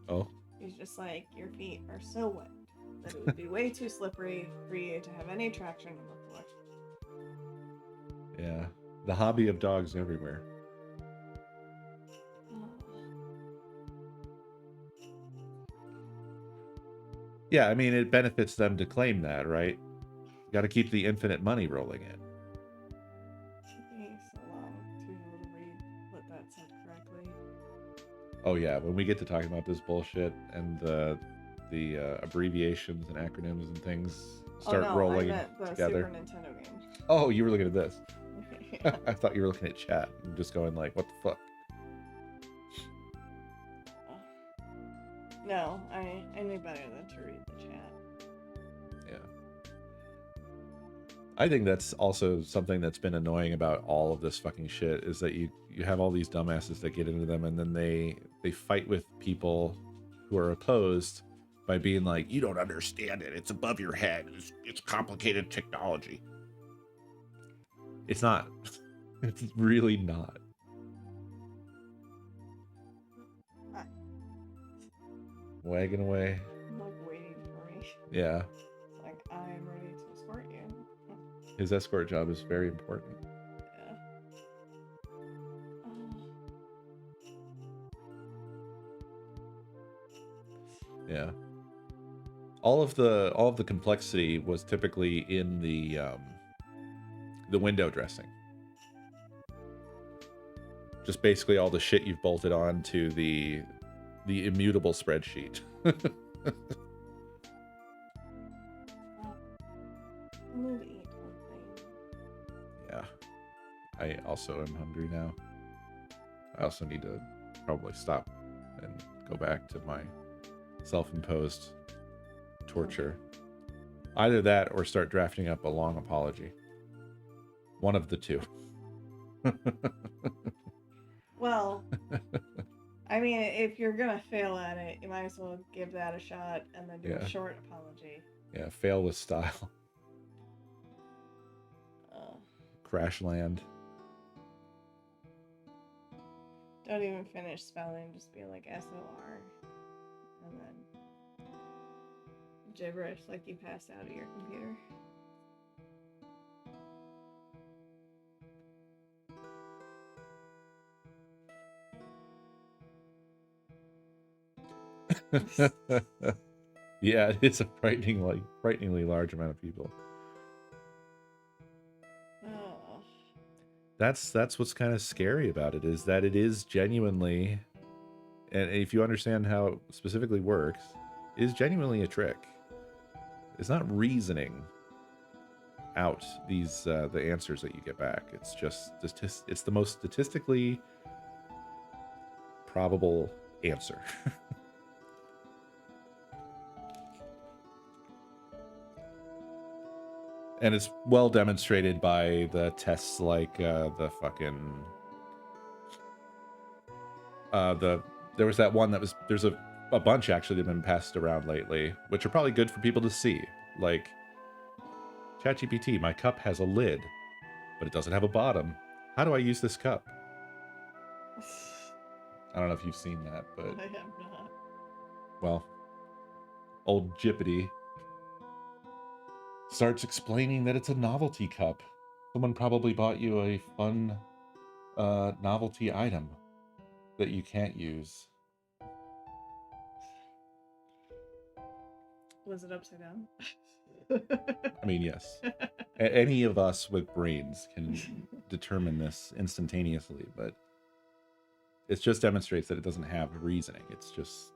Oh. He's just like, your feet are so wet that it would be way too slippery for you to have any traction on the floor. Yeah, the hobby of dogs everywhere. Yeah, I mean, it benefits them to claim that, right? You got to keep the infinite money rolling in. Took me so long to read what that said correctly. Oh yeah, when we get to talking about this bullshit and the abbreviations and acronyms and things start rolling I meant the together. Super Nintendo game. Oh, you were looking at this. Yeah. I thought you were looking at chat and just going like, what the fuck? No, I knew better than to read the chat. Yeah. I think that's also something that's been annoying about all of this fucking shit is that you have all these dumbasses that get into them and then they fight with people who are opposed by being like, you don't understand it. It's above your head. It's complicated technology. It's not. It's really not. Wagging away. I'm like waiting for me. Yeah. It's like, I'm ready to escort you. His escort job is very important. Yeah. Yeah. All of the complexity was typically in the window dressing. Just basically all the shit you've bolted on to the immutable spreadsheet. Yeah. I also am hungry now. I also need to probably stop and go back to my self-imposed torture. Either that or start drafting up a long apology. One of the two. Well, I mean, if you're gonna fail at it, you might as well give that a shot and then do a short apology. Yeah, fail with style. Crash land. Don't even finish spelling, just be like SOR. And then gibberish like you passed out of your computer. Yeah, it's a frighteningly large amount of people. Oh. That's what's kind of scary about it, is that it is genuinely, and if you understand how it specifically works, it is genuinely a trick. It's not reasoning out these the answers that you get back. It's just it's the most statistically probable answer. And it's well demonstrated by the tests like the fucking there was that one that was, there's a bunch actually that have been passed around lately, which are probably good for people to see. Like ChatGPT, my cup has a lid, but it doesn't have a bottom. How do I use this cup? I don't know if you've seen that, but I have not. well, old Jippity starts explaining that it's a novelty cup. Someone probably bought you a fun novelty item that you can't use. Was it upside down? I mean, yes. Any of us with brains can determine this instantaneously, but it just demonstrates that it doesn't have reasoning. It's just...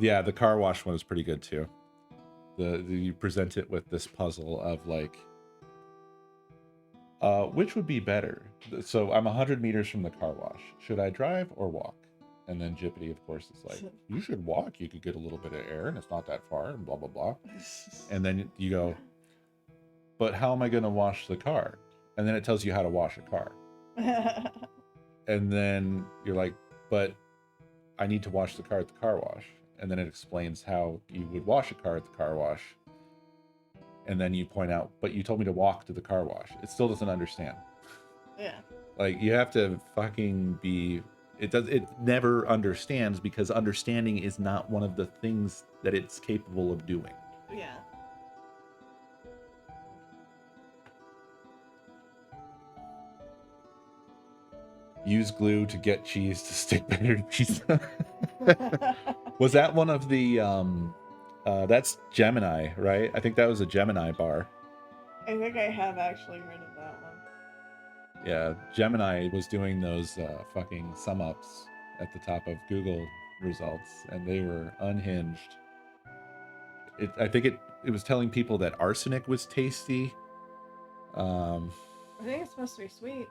Yeah, the car wash one is pretty good too. You present it with this puzzle of like, which would be better? So I'm 100 meters from the car wash. Should I drive or walk? And then Jippity, of course, is like, you should walk. You could get a little bit of air and it's not that far and blah, blah, blah. And then you go, but how am I going to wash the car? And then it tells you how to wash a car. And then you're like, but I need to wash the car at the car wash. And then it explains how you would wash a car at the car wash. And then you point out, but you told me to walk to the car wash. It still doesn't understand. Yeah. Like, you have to fucking be... It never understands, because understanding is not one of the things that it's capable of doing. Yeah. Use glue to get cheese to stick better to pizza. Was that one of the that's Gemini, right? I think that was a Gemini bar. I think I have actually read of that one. Yeah, Gemini was doing those fucking sum ups at the top of Google results, and they were unhinged. I think it was telling people that arsenic was tasty. I think it's supposed to be sweet.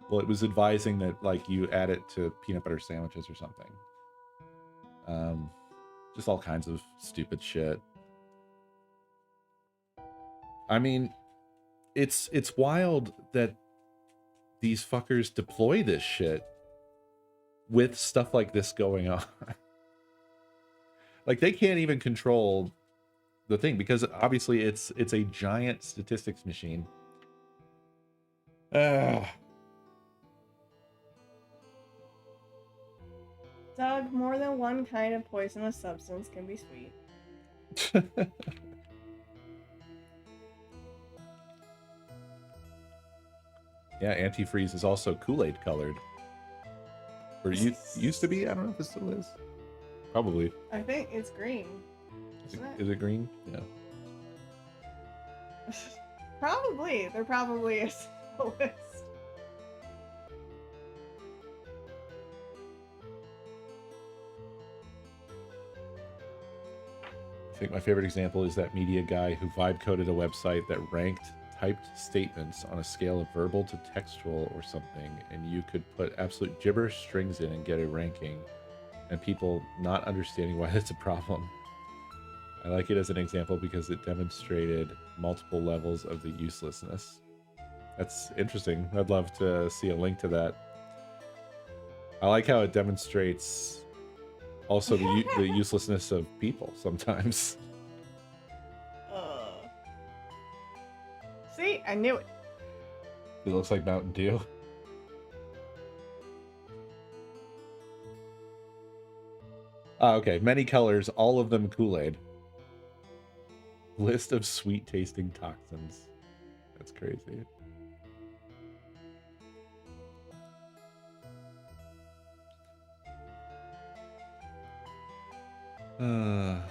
Well, it was advising that, like, you add it to peanut butter sandwiches or something. Just all kinds of stupid shit. I mean, it's wild that these fuckers deploy this shit with stuff like this going on. Like, they can't even control the thing, because obviously it's a giant statistics machine. Doug, more than one kind of poisonous substance can be sweet. Yeah, antifreeze is also Kool-Aid colored. Or used to be. I don't know if it still is. Probably. I think it's green. Is it green? Yeah. Probably. There probably is a list. I think my favorite example is that media guy who vibe coded a website that ranked typed statements on a scale of verbal to textual or something, and you could put absolute gibberish strings in and get a ranking, and people not understanding why that's a problem. I like it as an example because it demonstrated multiple levels of the uselessness. That's interesting. I'd love to see a link to that. I like how it demonstrates also the uselessness of people sometimes. See, I knew it. It looks like Mountain Dew. Okay. Many colors, all of them Kool-Aid. List of sweet tasting toxins. That's crazy. Well.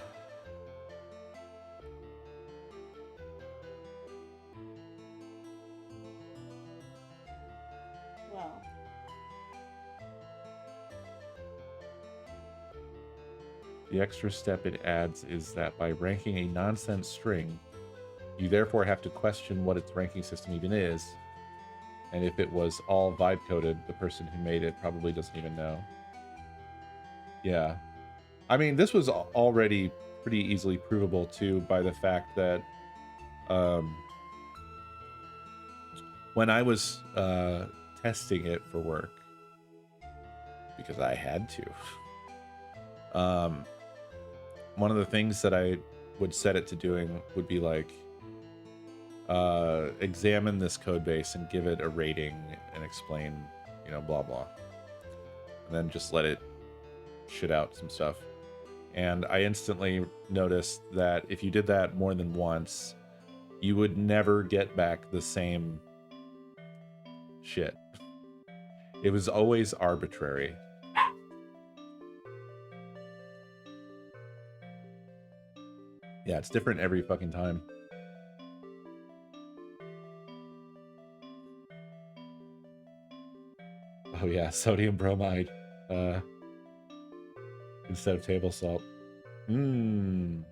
The extra step it adds is that by ranking a nonsense string, you therefore have to question what its ranking system even is. And if it was all vibe coded, the person who made it probably doesn't even know. Yeah. I mean, this was already pretty easily provable too by the fact that when I was testing it for work, because I had to, one of the things that I would set it to doing would be like, examine this code base and give it a rating and explain, you know, blah blah, and then just let it shit out some stuff. And I instantly noticed that if you did that more than once, you would never get back the same shit. It was always arbitrary. Yeah, it's different every fucking time. Oh yeah, sodium bromide instead of table salt. Mmm.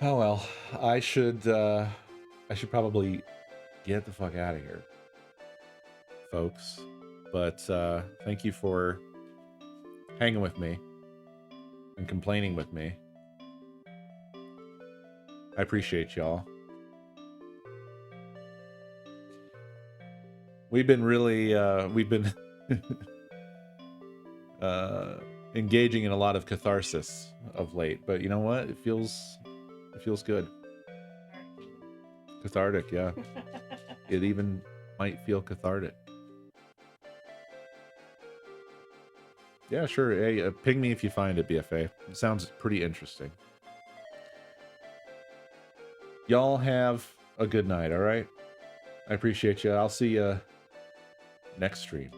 Oh well, I should probably get the fuck out of here, folks. But thank you for hanging with me and complaining with me. I appreciate y'all. We've been really engaging in a lot of catharsis of late, but you know what? It feels good. Cathartic, yeah. It even might feel cathartic. Yeah, sure. Hey, ping me if you find it, BFA. It sounds pretty interesting. Y'all have a good night, all right? I appreciate you. I'll see you next stream.